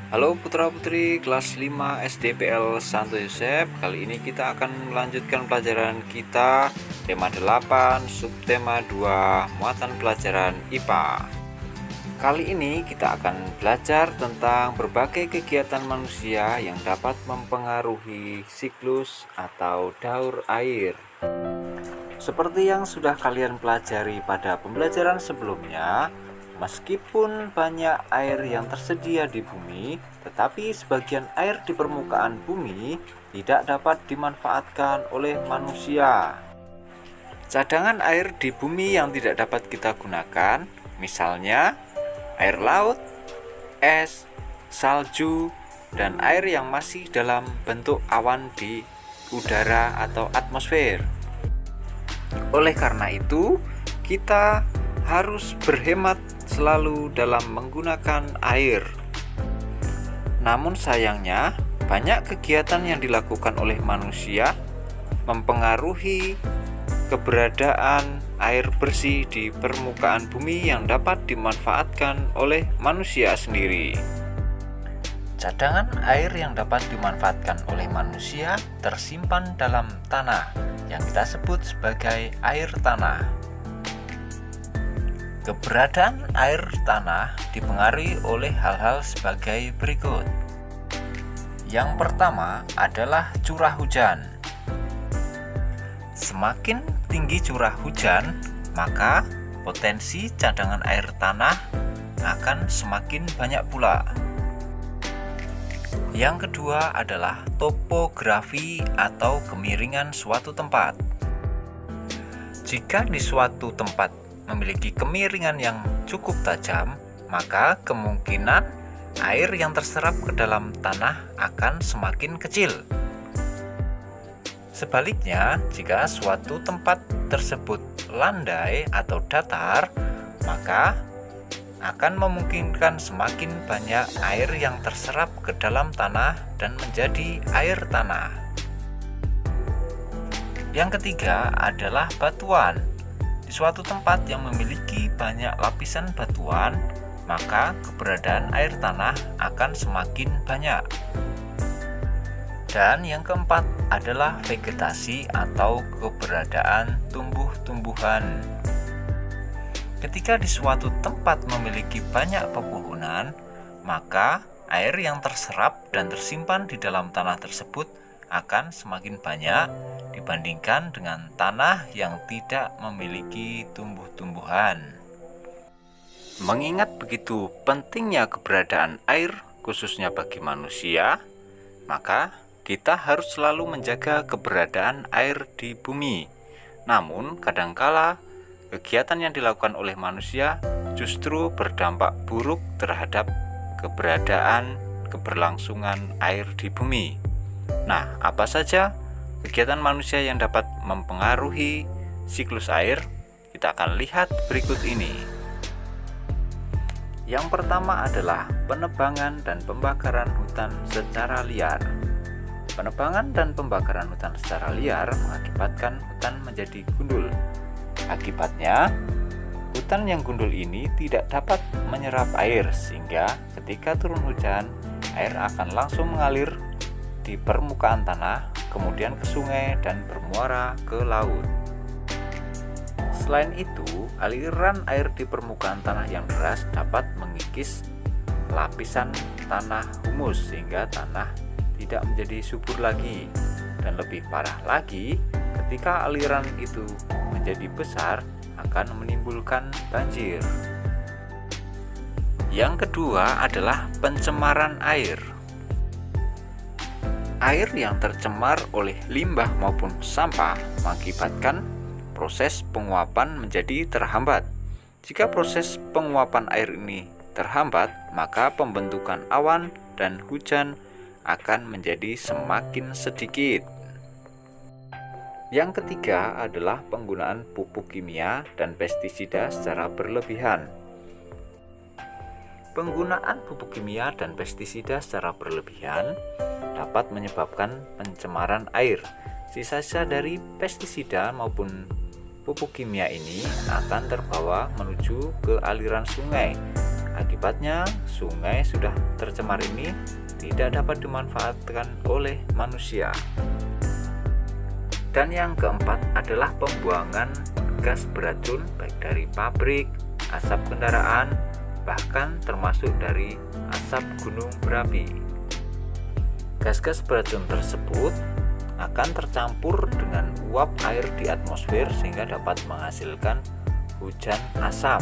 Halo putra-putri kelas 5 SDPL Santo Yosef. Kali ini kita akan melanjutkan pelajaran kita tema 8 subtema 2 muatan pelajaran IPA. Kali ini kita akan belajar tentang berbagai kegiatan manusia yang dapat mempengaruhi siklus atau daur air. Seperti yang sudah kalian pelajari pada pembelajaran sebelumnya, meskipun banyak air yang tersedia di bumi, tetapi sebagian air di permukaan bumi tidak dapat dimanfaatkan oleh manusia. Cadangan air di bumi yang tidak dapat kita gunakan, misalnya air laut, es, salju, dan air yang masih dalam bentuk awan di udara atau atmosfer. Oleh karena itu, kita harus berhemat selalu dalam menggunakan air. Namun sayangnya, banyak kegiatan yang dilakukan oleh manusia mempengaruhi keberadaan air bersih di permukaan bumi yang dapat dimanfaatkan oleh manusia sendiri. Cadangan air yang dapat dimanfaatkan oleh manusia tersimpan dalam tanah yang kita sebut sebagai air tanah. Keberadaan air tanah dipengaruhi oleh hal-hal sebagai berikut. Yang pertama adalah curah hujan. Semakin tinggi curah hujan, maka potensi cadangan air tanah akan semakin banyak pula. Yang kedua adalah topografi atau kemiringan suatu tempat. Jika di suatu tempat memiliki kemiringan yang cukup tajam, maka kemungkinan air yang terserap ke dalam tanah akan semakin kecil. Sebaliknya, jika suatu tempat tersebut landai atau datar, maka akan memungkinkan semakin banyak air yang terserap ke dalam tanah dan menjadi air tanah. Yang ketiga adalah batuan. Di suatu tempat yang memiliki banyak lapisan batuan, maka keberadaan air tanah akan semakin banyak. Dan yang keempat adalah vegetasi atau keberadaan tumbuh-tumbuhan. Ketika di suatu tempat memiliki banyak pepohonan, maka air yang terserap dan tersimpan di dalam tanah tersebut akan semakin banyak dibandingkan dengan tanah yang tidak memiliki tumbuh-tumbuhan. Mengingat begitu pentingnya keberadaan air khususnya bagi manusia, maka kita harus selalu menjaga keberadaan air di bumi. Namun kadangkala kegiatan yang dilakukan oleh manusia justru berdampak buruk terhadap keberlangsungan air di bumi. Nah, apa saja kegiatan manusia yang dapat mempengaruhi siklus air? Kita akan lihat berikut ini. Yang pertama adalah penebangan dan pembakaran hutan secara liar. Penebangan dan pembakaran hutan secara liar mengakibatkan hutan menjadi gundul. Akibatnya, hutan yang gundul ini tidak dapat menyerap air sehingga ketika turun hujan, air akan langsung mengalir di permukaan tanah, kemudian ke sungai dan bermuara ke laut. Selain itu, aliran air di permukaan tanah yang deras dapat mengikis lapisan tanah humus sehingga tanah tidak menjadi subur lagi. Dan lebih parah lagi, ketika aliran itu menjadi besar akan menimbulkan banjir. Yang kedua adalah pencemaran air. Air yang tercemar oleh limbah maupun sampah mengakibatkan proses penguapan menjadi terhambat. Jika proses penguapan air ini terhambat, maka pembentukan awan dan hujan akan menjadi semakin sedikit. Yang ketiga adalah penggunaan pupuk kimia dan pestisida secara berlebihan. Penggunaan pupuk kimia dan pestisida secara berlebihan dapat menyebabkan pencemaran air. Sisa-sisa dari pestisida maupun pupuk kimia ini akan terbawa menuju ke aliran sungai Akibatnya, sungai sudah tercemar ini tidak dapat dimanfaatkan oleh manusia. Dan yang keempat adalah pembuangan gas beracun baik dari pabrik, asap kendaraan, bahkan termasuk dari asap gunung berapi. Gas-gas beracun tersebut akan tercampur dengan uap air di atmosfer sehingga dapat menghasilkan hujan asam.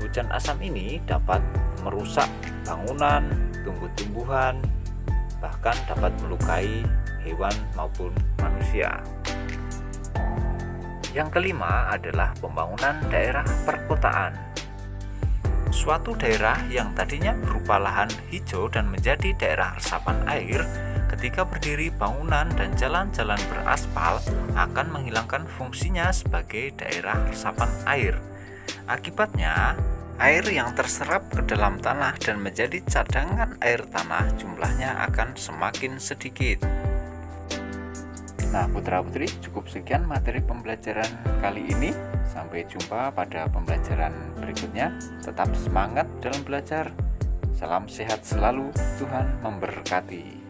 Hujan asam ini dapat merusak bangunan, tumbuh-tumbuhan, bahkan dapat melukai hewan maupun manusia. Yang kelima adalah pembangunan daerah perkotaan. Suatu daerah yang tadinya berupa lahan hijau dan menjadi daerah resapan air, ketika berdiri bangunan dan jalan-jalan beraspal akan menghilangkan fungsinya sebagai daerah resapan air. Akibatnya, air yang terserap ke dalam tanah dan menjadi cadangan air tanah jumlahnya akan semakin sedikit. Nah, putra-putri, cukup sekian materi pembelajaran kali ini. Sampai jumpa pada pembelajaran berikutnya. Tetap semangat dalam belajar. Salam sehat selalu, Tuhan memberkati.